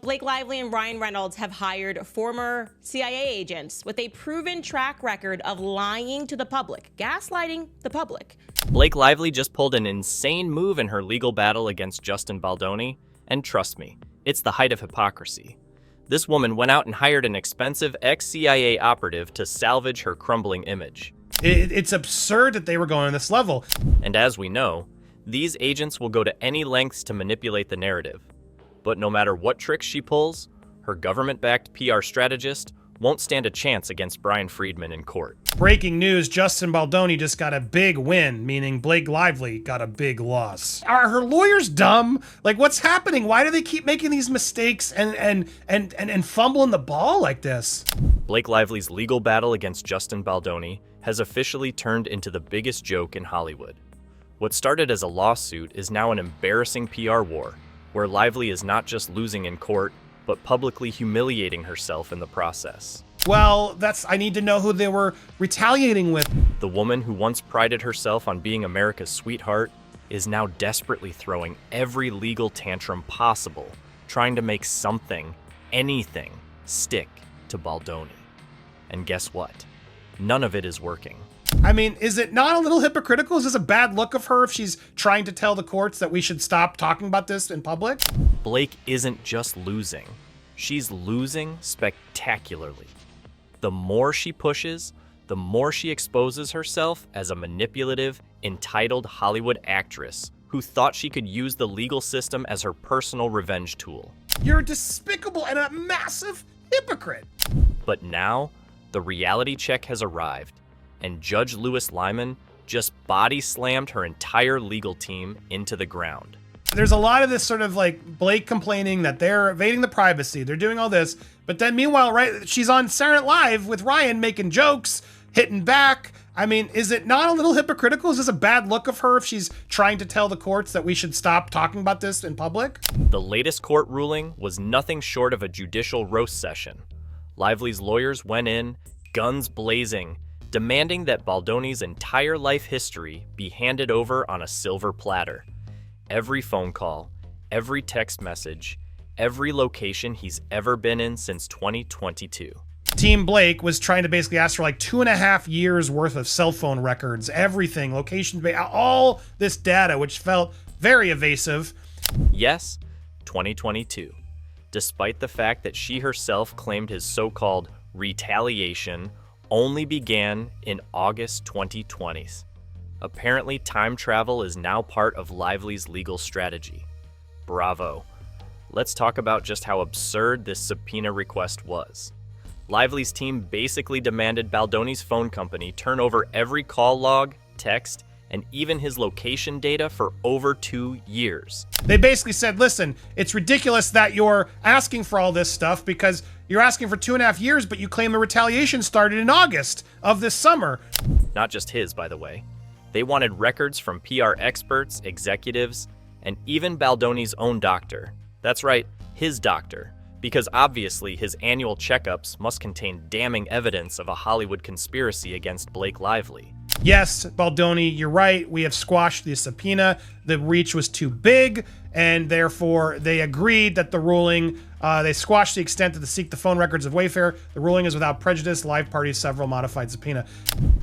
Blake Lively and Ryan Reynolds have hired former CIA agents with a proven track record of lying to the public, gaslighting the public. Blake Lively just pulled an insane move in her legal battle against Justin Baldoni, and trust me, it's the height of hypocrisy. This woman went out and hired an expensive ex-CIA operative to salvage her crumbling image. It's absurd that they were going to this level. And as we know, these agents will go to any lengths to manipulate the narrative. But no matter what tricks she pulls, her government-backed PR strategist won't stand a chance against Brian Friedman in court. Breaking news, Justin Baldoni just got a big win, meaning Blake Lively got a big loss. Are her lawyers dumb? Like, what's happening? Why do they keep making these mistakes and fumbling the ball like this? Blake Lively's legal battle against Justin Baldoni has officially turned into the biggest joke in Hollywood. What started as a lawsuit is now an embarrassing PR war, where Lively is not just losing in court, but publicly humiliating herself in the process. Well, I need to know who they were retaliating with. The woman who once prided herself on being America's sweetheart is now desperately throwing every legal tantrum possible, trying to make something, anything, stick to Baldoni. And guess what? None of it is working. I mean, is it not a little hypocritical? Is this a bad look of her if she's trying to tell the courts that we should stop talking about this in public? Blake isn't just losing. She's losing spectacularly. The more she pushes, the more she exposes herself as a manipulative, entitled Hollywood actress who thought she could use the legal system as her personal revenge tool. You're despicable and a massive hypocrite. But now, the reality check has arrived, and Judge Louis Lyman just body slammed her entire legal team into the ground. There's a lot of this sort of like Blake complaining that they're evading the privacy, they're doing all this, but then meanwhile, right, she's on Saturday Night Live with Ryan making jokes, hitting back. I mean, is it not a little hypocritical? Is this a bad look of her if she's trying to tell the courts that we should stop talking about this in public? The latest court ruling was nothing short of a judicial roast session. Lively's lawyers went in, guns blazing, demanding that Baldoni's entire life history be handed over on a silver platter. Every phone call, every text message, every location he's ever been in since 2022. Team Blake was trying to basically ask for like 2.5 years worth of cell phone records, everything, location, all this data, which felt very evasive. Yes, 2022. Despite the fact that she herself claimed his so-called retaliation only began in August 2020. Apparently, time travel is now part of Lively's legal strategy. Bravo. Let's talk about just how absurd this subpoena request was. Lively's team basically demanded Baldoni's phone company turn over every call log, text, and even his location data for over 2 years. They basically said, listen, it's ridiculous that you're asking for all this stuff because you're asking for 2.5 years, but you claim the retaliation started in August of this summer. Not just his, by the way. They wanted records from PR experts, executives, and even Baldoni's own doctor. That's right, his doctor, because obviously his annual checkups must contain damning evidence of a Hollywood conspiracy against Blake Lively. Yes, Baldoni, you're right. We have squashed the subpoena. The reach was too big, and therefore they agreed that the ruling, they squashed the extent to seek the phone records of Wayfair. The ruling is without prejudice. Live parties, several modified subpoena.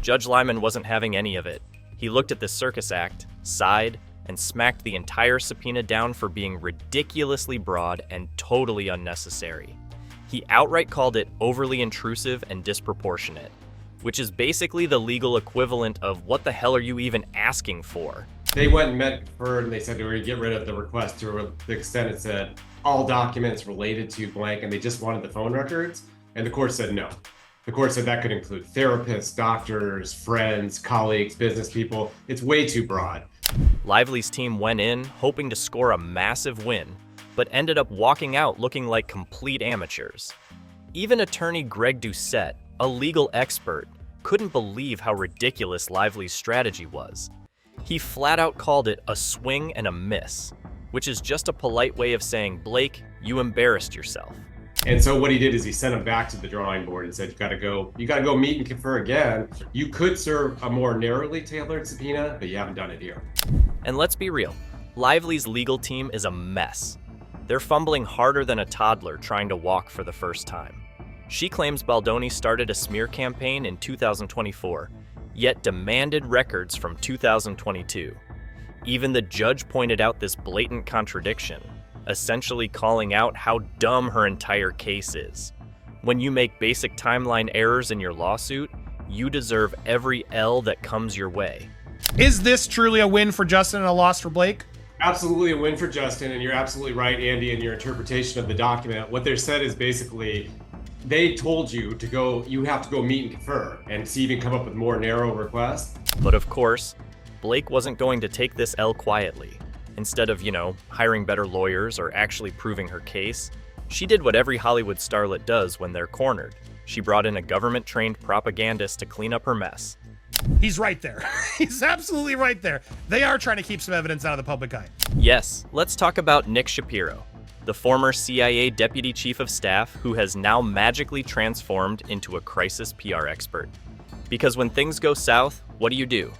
Judge Lyman wasn't having any of it. He looked at the circus act, sighed, and smacked the entire subpoena down for being ridiculously broad and totally unnecessary. He outright called it overly intrusive and disproportionate, which is basically the legal equivalent of what the hell are you even asking for? They went and met her and they said they were going to get rid of the request to the extent it said all documents related to blank, and they just wanted the phone records, and the court said no. The court said that could include therapists, doctors, friends, colleagues, business people. It's way too broad. Lively's team went in hoping to score a massive win, but ended up walking out looking like complete amateurs. Even attorney Greg Doucette, a legal expert, couldn't believe how ridiculous Lively's strategy was. He flat out called it a swing and a miss, which is just a polite way of saying, Blake, you embarrassed yourself. And so what he did is he sent him back to the drawing board and said, you gotta go meet and confer again. You could serve a more narrowly tailored subpoena, but you haven't done it here. And let's be real, Lively's legal team is a mess. They're fumbling harder than a toddler trying to walk for the first time. She claims Baldoni started a smear campaign in 2024, yet demanded records from 2022. Even the judge pointed out this blatant contradiction, essentially calling out how dumb her entire case is. When you make basic timeline errors in your lawsuit, you deserve every L that comes your way. Is this truly a win for Justin and a loss for Blake? Absolutely a win for Justin, and you're absolutely right, Andy, in your interpretation of the document. What they said is basically, they told you to go, you have to go meet and confer, and to even come up with more narrow requests. But of course, Blake wasn't going to take this L quietly. Instead of, hiring better lawyers or actually proving her case, she did what every Hollywood starlet does when they're cornered. She brought in a government-trained propagandist to clean up her mess. He's right there. He's absolutely right there. They are trying to keep some evidence out of the public eye. Yes, let's talk about Nick Shapiro, the former CIA Deputy Chief of Staff who has now magically transformed into a crisis PR expert. Because when things go south, what do?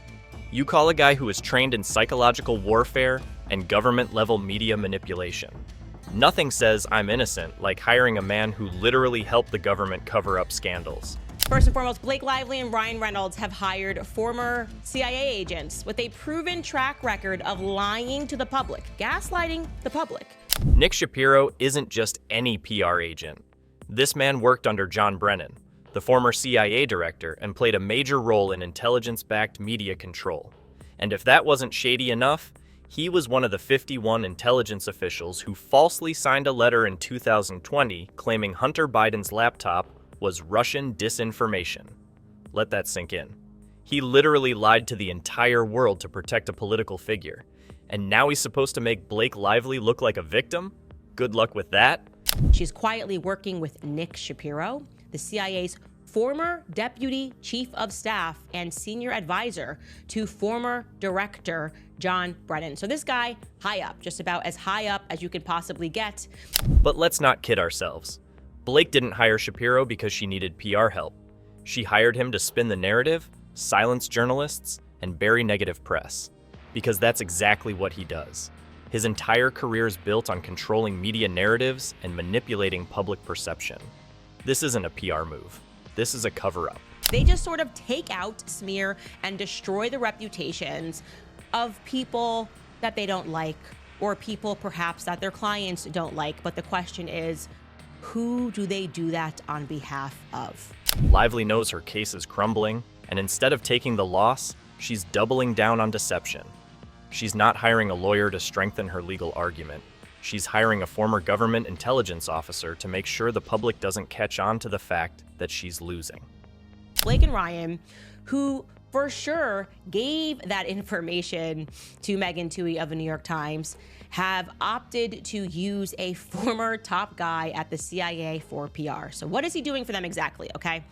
You call a guy who is trained in psychological warfare and government-level media manipulation. Nothing says I'm innocent like hiring a man who literally helped the government cover up scandals. First and foremost, Blake Lively and Ryan Reynolds have hired former CIA agents with a proven track record of lying to the public, gaslighting the public. Nick Shapiro isn't just any PR agent. This man worked under John Brennan, the former CIA director, and played a major role in intelligence-backed media control. And if that wasn't shady enough, he was one of the 51 intelligence officials who falsely signed a letter in 2020 claiming Hunter Biden's laptop was Russian disinformation. Let that sink in. He literally lied to the entire world to protect a political figure. And now he's supposed to make Blake Lively look like a victim? Good luck with that. She's quietly working with Nick Shapiro, the CIA's former Deputy Chief of Staff and Senior Advisor to former Director John Brennan. So this guy, high up, just about as high up as you could possibly get. But let's not kid ourselves. Blake didn't hire Shapiro because she needed PR help. She hired him to spin the narrative, silence journalists, and bury negative press. Because that's exactly what he does. His entire career is built on controlling media narratives and manipulating public perception. This isn't a PR move. This is a cover-up. They just sort of take out, smear, and destroy the reputations of people that they don't like, or people perhaps that their clients don't like. But the question is, who do they do that on behalf of? Lively knows her case is crumbling, and instead of taking the loss, she's doubling down on deception. She's not hiring a lawyer to strengthen her legal argument. She's hiring a former government intelligence officer to make sure the public doesn't catch on to the fact that she's losing. Blake and Ryan, who for sure gave that information to Megan Twohey of the New York Times, have opted to use a former top guy at the CIA for PR. So what is he doing for them exactly, okay?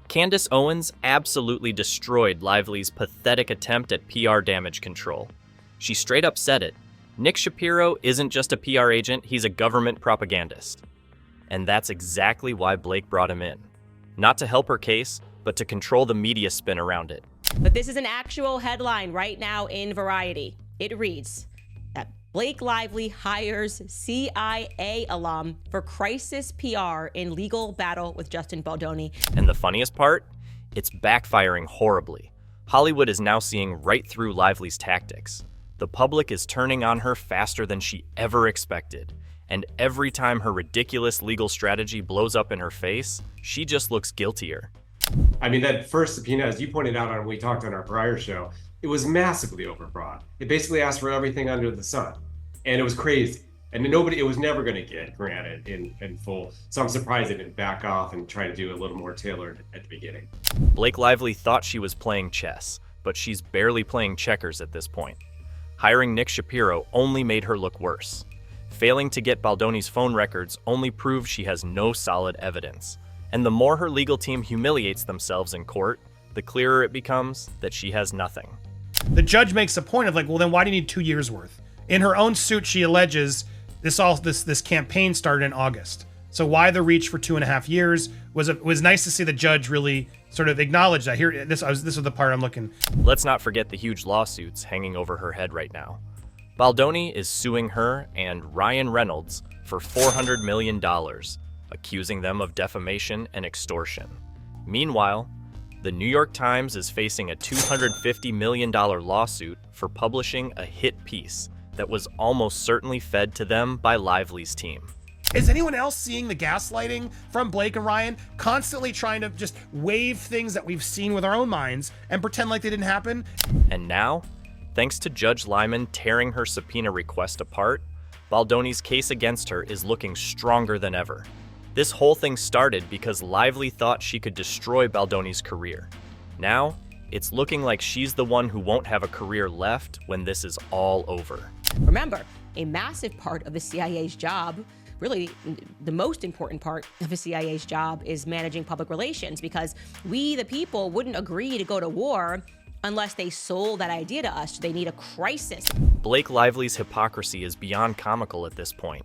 Candace Owens absolutely destroyed Lively's pathetic attempt at PR damage control. She straight up said it. Nick Shapiro isn't just a PR agent, he's a government propagandist. And that's exactly why Blake brought him in. Not to help her case, but to control the media spin around it. But this is an actual headline right now in Variety. It reads that Blake Lively hires CIA alum for crisis PR in legal battle with Justin Baldoni. And the funniest part? It's backfiring horribly. Hollywood is now seeing right through Lively's tactics. The public is turning on her faster than she ever expected. And every time her ridiculous legal strategy blows up in her face, she just looks guiltier. I mean, that first subpoena, as you pointed out when we talked on our prior show, it was massively overbroad. It basically asked for everything under the sun. And it was crazy. And it was never going to get granted in full. So I'm surprised they didn't back off and try to do a little more tailored at the beginning. Blake Lively thought she was playing chess, but she's barely playing checkers at this point. Hiring Nick Shapiro only made her look worse. Failing to get Baldoni's phone records only proves she has no solid evidence. And the more her legal team humiliates themselves in court, the clearer it becomes that she has nothing. The judge makes a point of well, then why do you need 2 years worth? In her own suit, she alleges this campaign started in August. So why the reach for 2.5 years? It was nice to see the judge really sort of acknowledge that. This was the part I'm looking. Let's not forget the huge lawsuits hanging over her head right now. Baldoni is suing her and Ryan Reynolds for $400 million, accusing them of defamation and extortion. Meanwhile, the New York Times is facing a $250 million lawsuit for publishing a hit piece that was almost certainly fed to them by Lively's team. Is anyone else seeing the gaslighting from Blake and Ryan, constantly trying to just wave things that we've seen with our own minds and pretend like they didn't happen? And now, thanks to Judge Lyman tearing her subpoena request apart, Baldoni's case against her is looking stronger than ever. This whole thing started because Lively thought she could destroy Baldoni's career. Now, it's looking like she's the one who won't have a career left when this is all over. Remember, a massive part of the CIA's job, really the most important part of the CIA's job, is managing public relations, because we, the people, wouldn't agree to go to war unless they sold that idea to us. They need a crisis. Blake Lively's hypocrisy is beyond comical at this point.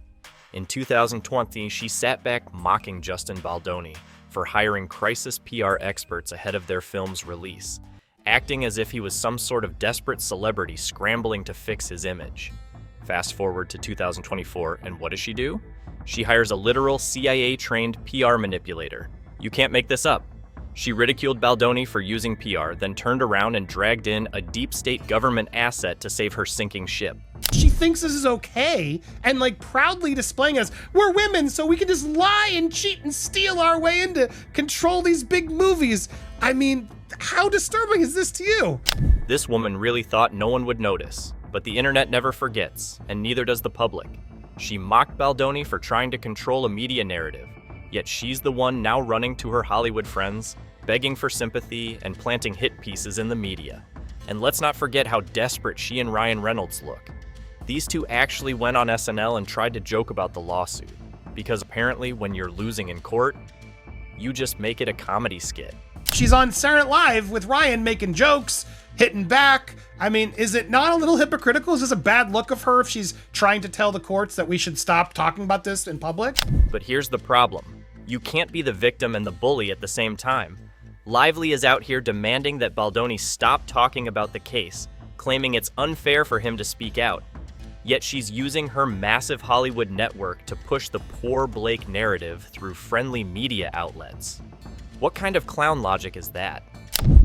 In 2020, she sat back mocking Justin Baldoni for hiring crisis PR experts ahead of their film's release, acting as if he was some sort of desperate celebrity scrambling to fix his image. Fast forward to 2024, and what does she do? She hires a literal CIA-trained PR manipulator. You can't make this up. She ridiculed Baldoni for using PR, then turned around and dragged in a deep state government asset to save her sinking ship. She thinks this is okay, and like proudly displaying us, we're women, so we can just lie and cheat and steal our way into control these big movies. I mean, how disturbing is this to you? This woman really thought no one would notice, but the internet never forgets, and neither does the public. She mocked Baldoni for trying to control a media narrative, yet she's the one now running to her Hollywood friends, begging for sympathy and planting hit pieces in the media. And let's not forget how desperate she and Ryan Reynolds look. These two actually went on SNL and tried to joke about the lawsuit, because apparently when you're losing in court, you just make it a comedy skit. She's on Saturday Night Live with Ryan making jokes, hitting back. I mean, is it not a little hypocritical? Is this a bad look of her if she's trying to tell the courts that we should stop talking about this in public? But here's the problem. You can't be the victim and the bully at the same time. Lively is out here demanding that Baldoni stop talking about the case, claiming it's unfair for him to speak out. Yet she's using her massive Hollywood network to push the poor Blake narrative through friendly media outlets. What kind of clown logic is that?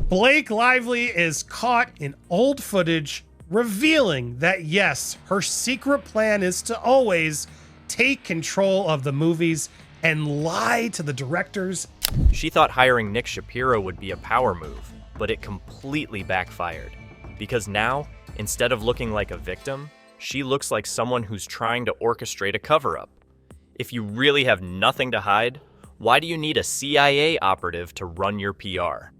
Blake Lively is caught in old footage, revealing that yes, her secret plan is to always take control of the movies and lie to the directors. She thought hiring Nick Shapiro would be a power move, but it completely backfired. Because now, instead of looking like a victim, she looks like someone who's trying to orchestrate a cover-up. If you really have nothing to hide, why do you need a CIA operative to run your PR?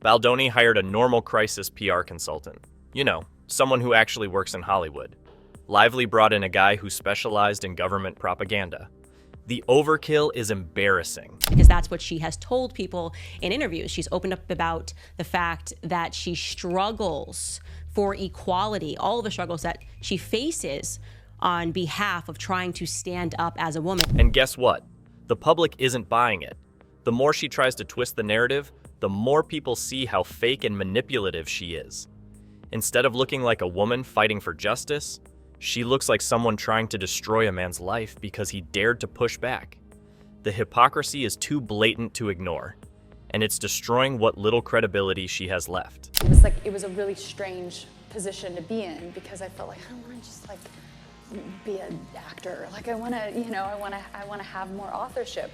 Baldoni hired a normal crisis PR consultant. You know, someone who actually works in Hollywood. Lively brought in a guy who specialized in government propaganda. The overkill is embarrassing. Because that's what she has told people in interviews. She's opened up about the fact that she struggles for equality, all the struggles that she faces on behalf of trying to stand up as a woman. And guess what? The public isn't buying it. The more she tries to twist the narrative, the more people see how fake and manipulative she is. Instead of looking like a woman fighting for justice, she looks like someone trying to destroy a man's life because he dared to push back. The hypocrisy is too blatant to ignore, and it's destroying what little credibility she has left. It was a really strange position to be in, because I felt like I don't want to just be an actor. Like I want to have more authorship.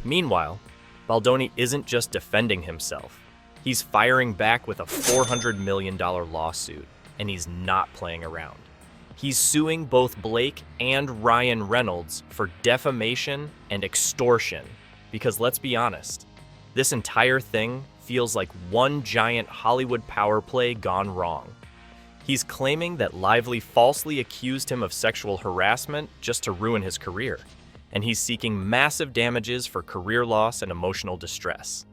Meanwhile, Baldoni isn't just defending himself. He's firing back with a $400 million lawsuit, and he's not playing around. He's suing both Blake and Ryan Reynolds for defamation and extortion, because let's be honest, this entire thing feels like one giant Hollywood power play gone wrong. He's claiming that Lively falsely accused him of sexual harassment just to ruin his career, and he's seeking massive damages for career loss and emotional distress.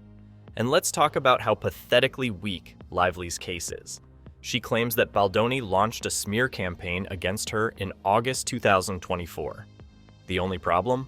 And let's talk about how pathetically weak Lively's case is. She claims that Baldoni launched a smear campaign against her in August 2024. The only problem?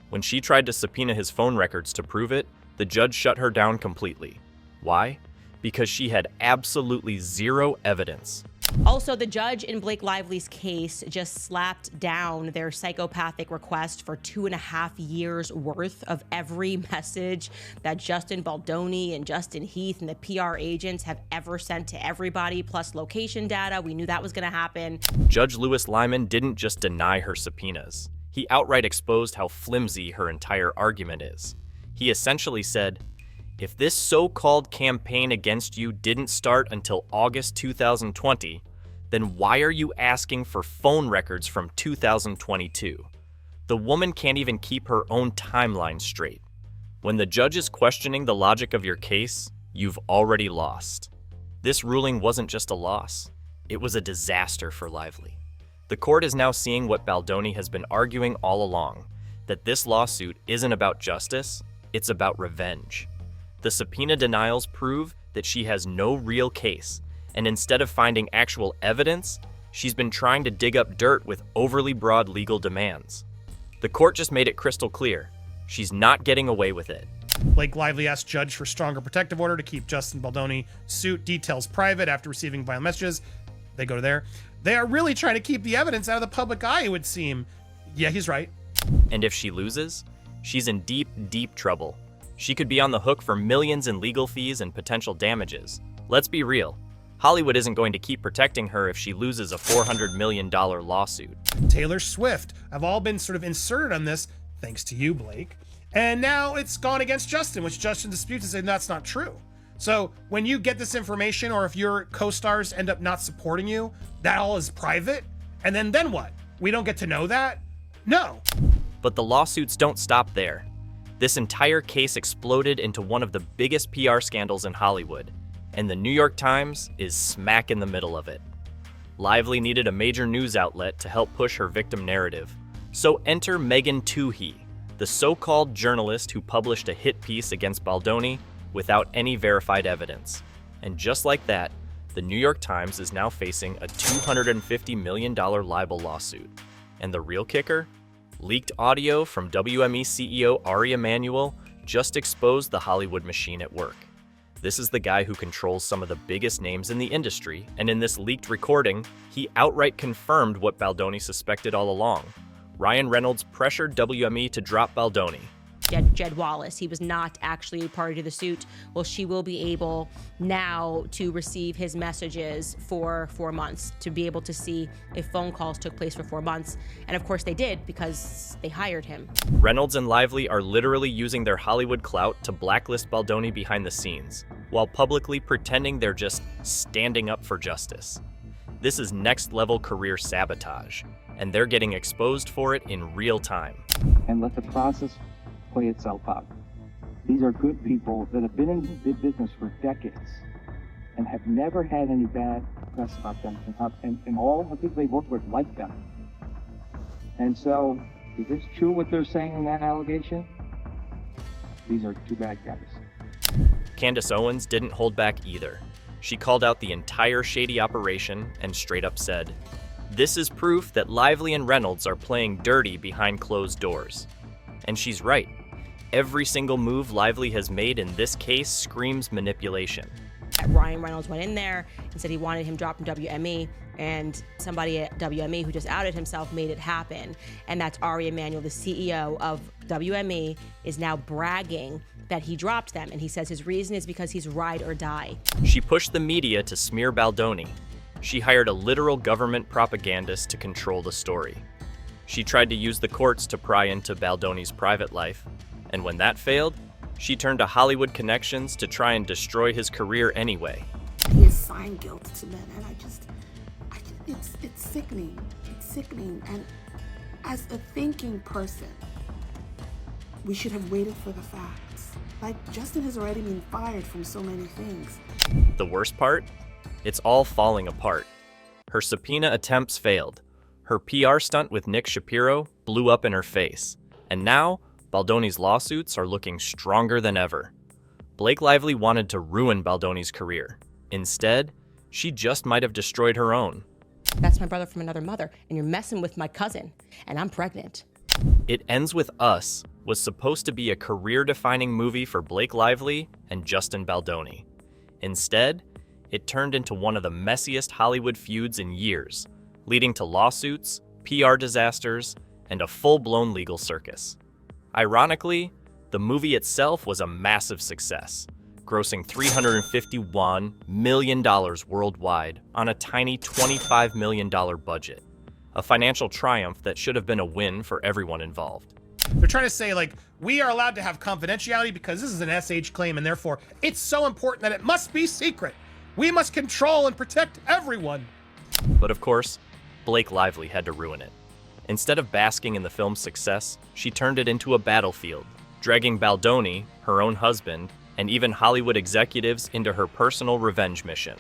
When she tried to subpoena his phone records to prove it, the judge shut her down completely. Why? Because she had absolutely zero evidence. Also, the judge in Blake Lively's case just slapped down their psychopathic request for 2.5 years worth of every message that Justin Baldoni and Justin Heath and the PR agents have ever sent to everybody, plus location data. We knew that was going to happen. Judge Lewis Lyman didn't just deny her subpoenas. He outright exposed how flimsy her entire argument is. He essentially said, if this so-called campaign against you didn't start until August 2020, then why are you asking for phone records from 2022? The woman can't even keep her own timeline straight. When the judge is questioning the logic of your case, you've already lost. This ruling wasn't just a loss. It was a disaster for Lively. The court is now seeing what Baldoni has been arguing all along, that this lawsuit isn't about justice, it's about revenge. The subpoena denials prove that she has no real case, and instead of finding actual evidence, she's been trying to dig up dirt with overly broad legal demands. The court just made it crystal clear. She's not getting away with it. Blake Lively asked judge for stronger protective order to keep Justin Baldoni suit details private after receiving violent messages. They go to there. They are really trying to keep the evidence out of the public eye, it would seem. Yeah, he's right. And if she loses, she's in deep, deep trouble. She could be on the hook for millions in legal fees and potential damages. Let's be real. Hollywood isn't going to keep protecting her if she loses a $400 million lawsuit. Taylor Swift have all been sort of inserted on this, thanks to you, Blake. And now it's gone against Justin, which Justin disputes and says that's not true. So when you get this information, or if your co-stars end up not supporting you, that all is private? And then what? We don't get to know that? No. But the lawsuits don't stop there. This entire case exploded into one of the biggest PR scandals in Hollywood, and the New York Times is smack in the middle of it. Lively needed a major news outlet to help push her victim narrative. So enter Megan Twohey, the so-called journalist who published a hit piece against Baldoni without any verified evidence. And just like that, the New York Times is now facing a $250 million libel lawsuit. And the real kicker? Leaked audio from WME CEO Ari Emanuel just exposed the Hollywood machine at work. This is the guy who controls some of the biggest names in the industry, and in this leaked recording, he outright confirmed what Baldoni suspected all along. Ryan Reynolds pressured WME to drop Baldoni. Jed Wallace, he was not actually a party to the suit. Well, she will be able now to receive his messages for 4 months, to be able to see if phone calls took place for 4 months. And of course they did, because they hired him. Reynolds and Lively are literally using their Hollywood clout to blacklist Baldoni behind the scenes, while publicly pretending they're just standing up for justice. This is next-level career sabotage, and they're getting exposed for it in real time. And let the process play itself out. These are good people that have been in the business for decades and have never had any bad press about them, and all the people they work with like them. And so, is this true what they're saying in that allegation? These are two bad guys. Candace Owens didn't hold back either. She called out the entire shady operation and straight up said, "This is proof that Lively and Reynolds are playing dirty behind closed doors." And she's right. Every single move Lively has made in this case screams manipulation. Ryan Reynolds went in there and said he wanted him dropped from WME, and somebody at WME who just outed himself made it happen. And that's Ari Emanuel, the CEO of WME, is now bragging that he dropped them. And he says his reason is because he's ride or die. She pushed the media to smear Baldoni. She hired a literal government propagandist to control the story. She tried to use the courts to pry into Baldoni's private life. And when that failed, she turned to Hollywood connections to try and destroy his career anyway. He assigned guilt to men, and it's sickening. It's sickening. And as a thinking person, we should have waited for the facts. Like, Justin has already been fired from so many things. The worst part? It's all falling apart. Her subpoena attempts failed. Her PR stunt with Nick Shapiro blew up in her face. And now, Baldoni's lawsuits are looking stronger than ever. Blake Lively wanted to ruin Baldoni's career. Instead, she just might have destroyed her own. That's my brother from another mother, and you're messing with my cousin, and I'm pregnant. It Ends With Us was supposed to be a career-defining movie for Blake Lively and Justin Baldoni. Instead, it turned into one of the messiest Hollywood feuds in years, leading to lawsuits, PR disasters, and a full-blown legal circus. Ironically, the movie itself was a massive success, grossing $351 million worldwide on a tiny $25 million budget, a financial triumph that should have been a win for everyone involved. They're trying to say, like, we are allowed to have confidentiality because this is an SH claim, and therefore it's so important that it must be secret. We must control and protect everyone. But of course, Blake Lively had to ruin it. Instead of basking in the film's success, she turned it into a battlefield, dragging Baldoni, her own husband, and even Hollywood executives into her personal revenge mission.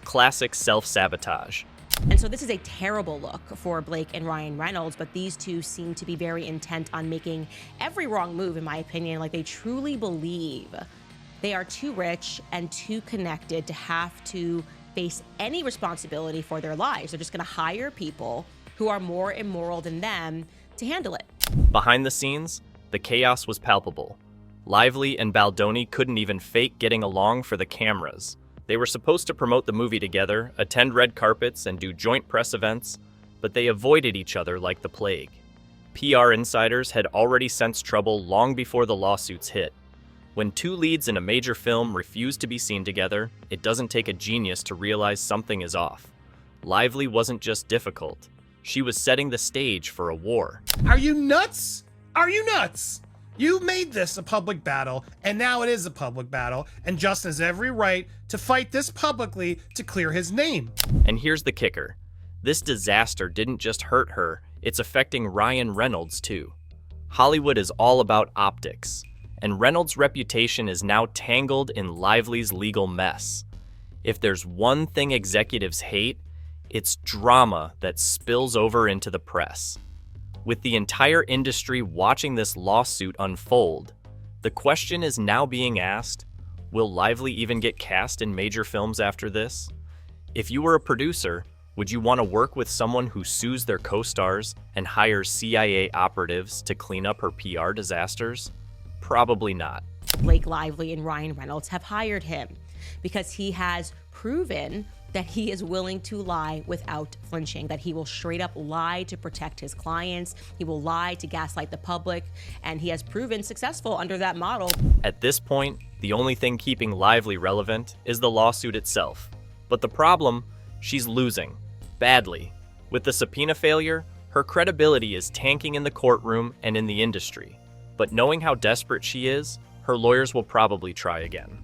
Classic self-sabotage. And so this is a terrible look for Blake and Ryan Reynolds, but these two seem to be very intent on making every wrong move, in my opinion. Like, they truly believe they are too rich and too connected to have to face any responsibility for their lives. They're just going to hire people who are more immoral than them to handle it. Behind the scenes, the chaos was palpable. Lively and Baldoni couldn't even fake getting along for the cameras. They were supposed to promote the movie together, attend red carpets, and do joint press events, but they avoided each other like the plague. PR insiders had already sensed trouble long before the lawsuits hit. When two leads in a major film refuse to be seen together, it doesn't take a genius to realize something is off. Lively wasn't just difficult. She was setting the stage for a war. Are you nuts? Are you nuts? You made this a public battle, and now it is a public battle, and Justin has every right to fight this publicly to clear his name. And here's the kicker. This disaster didn't just hurt her, it's affecting Ryan Reynolds too. Hollywood is all about optics, and Reynolds' reputation is now tangled in Lively's legal mess. If there's one thing executives hate, it's drama that spills over into the press. With the entire industry watching this lawsuit unfold, the question is now being asked, will Lively even get cast in major films after this? If you were a producer, would you want to work with someone who sues their co-stars and hires CIA operatives to clean up her PR disasters? Probably not. Blake Lively and Ryan Reynolds have hired him because he has proven that he is willing to lie without flinching, that he will straight up lie to protect his clients, he will lie to gaslight the public, and he has proven successful under that model. At this point, the only thing keeping Lively relevant is the lawsuit itself. But the problem, she's losing. Badly. With the subpoena failure, her credibility is tanking in the courtroom and in the industry. But knowing how desperate she is, her lawyers will probably try again.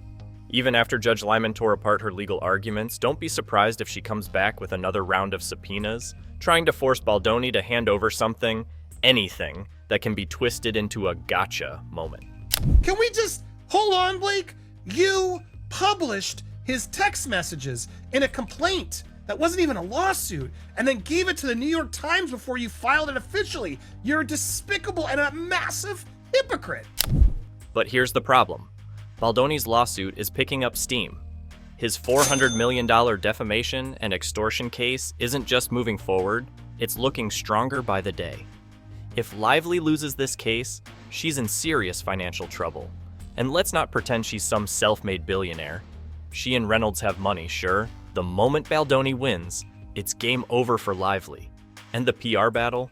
Even after Judge Lyman tore apart her legal arguments, don't be surprised if she comes back with another round of subpoenas, trying to force Baldoni to hand over something, anything, that can be twisted into a gotcha moment. Can we just hold on, Blake? You published his text messages in a complaint that wasn't even a lawsuit, and then gave it to the New York Times before you filed it officially. You're a despicable and a massive hypocrite. But here's the problem. Baldoni's lawsuit is picking up steam. His $400 million defamation and extortion case isn't just moving forward, it's looking stronger by the day. If Lively loses this case, she's in serious financial trouble. And let's not pretend she's some self-made billionaire. She and Reynolds have money, sure. The moment Baldoni wins, it's game over for Lively. And the PR battle,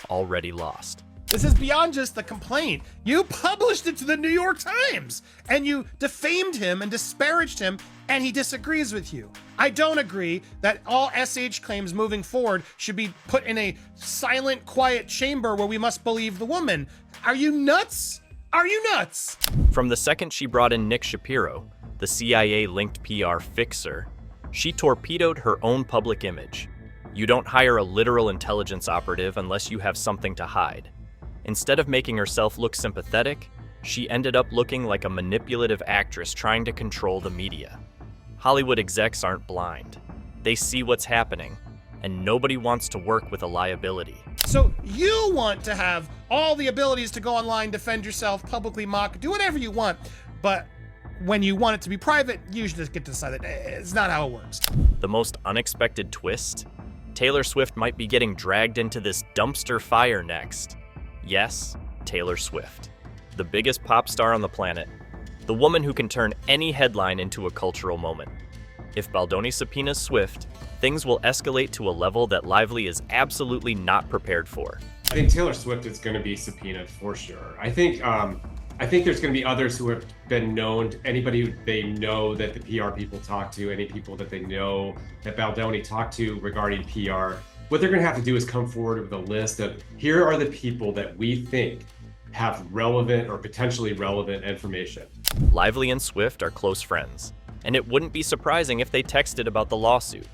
already lost. This is beyond just the complaint. You published it to the New York Times, and you defamed him and disparaged him, and he disagrees with you. I don't agree that all SH claims moving forward should be put in a silent, quiet chamber where we must believe the woman. Are you nuts? Are you nuts? From the second she brought in Nick Shapiro, the CIA-linked PR fixer, she torpedoed her own public image. You don't hire a literal intelligence operative unless you have something to hide. Instead of making herself look sympathetic, she ended up looking like a manipulative actress trying to control the media. Hollywood execs aren't blind. They see what's happening, and nobody wants to work with a liability. So you want to have all the abilities to go online, defend yourself, publicly mock, do whatever you want, but when you want it to be private, you should just get to decide that it's not how it works. The most unexpected twist? Taylor Swift might be getting dragged into this dumpster fire next. Yes, Taylor Swift. The biggest pop star on the planet. The woman who can turn any headline into a cultural moment. If Baldoni subpoenas Swift, things will escalate to a level that Lively is absolutely not prepared for. I think Taylor Swift is going to be subpoenaed for sure. I think there's going to be others who have been known, anybody who they know that the PR people talk to, any people that they know that Baldoni talked to regarding PR. What they're going to have to do is come forward with a list of, here are the people that we think have relevant or potentially relevant information. Lively and Swift are close friends, and it wouldn't be surprising if they texted about the lawsuit.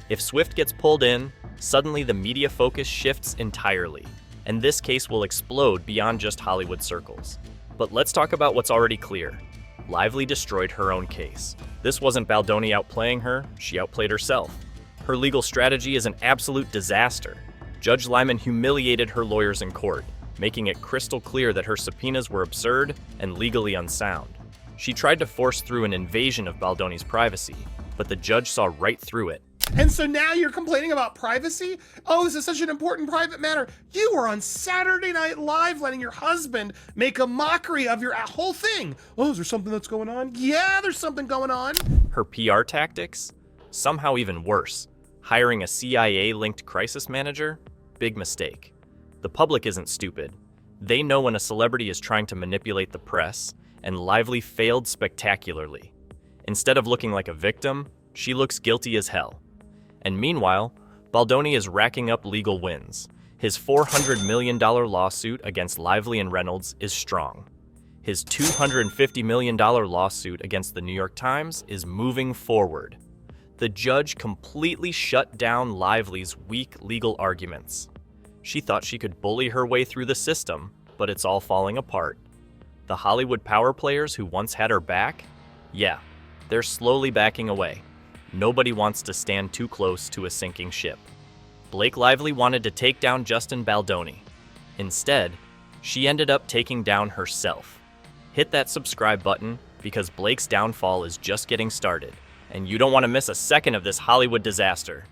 If Swift gets pulled in, suddenly the media focus shifts entirely, and this case will explode beyond just Hollywood circles. But let's talk about what's already clear. Lively destroyed her own case. This wasn't Baldoni outplaying her, she outplayed herself. Her legal strategy is an absolute disaster. Judge Lyman humiliated her lawyers in court, making it crystal clear that her subpoenas were absurd and legally unsound. She tried to force through an invasion of Baldoni's privacy, but the judge saw right through it. And so now you're complaining about privacy? Oh, this is such an important private matter. You were on Saturday Night Live letting your husband make a mockery of your whole thing. Oh, is there something that's going on? Yeah, there's something going on. Her PR tactics? Somehow even worse. Hiring a CIA-linked crisis manager? Big mistake. The public isn't stupid. They know when a celebrity is trying to manipulate the press, and Lively failed spectacularly. Instead of looking like a victim, she looks guilty as hell. And meanwhile, Baldoni is racking up legal wins. His $400 million lawsuit against Lively and Reynolds is strong. His $250 million lawsuit against the New York Times is moving forward. The judge completely shut down Lively's weak legal arguments. She thought she could bully her way through the system, but it's all falling apart. The Hollywood power players who once had her back? Yeah, they're slowly backing away. Nobody wants to stand too close to a sinking ship. Blake Lively wanted to take down Justin Baldoni. Instead, she ended up taking down herself. Hit that subscribe button because Blake's downfall is just getting started, and you don't want to miss a second of this Hollywood disaster.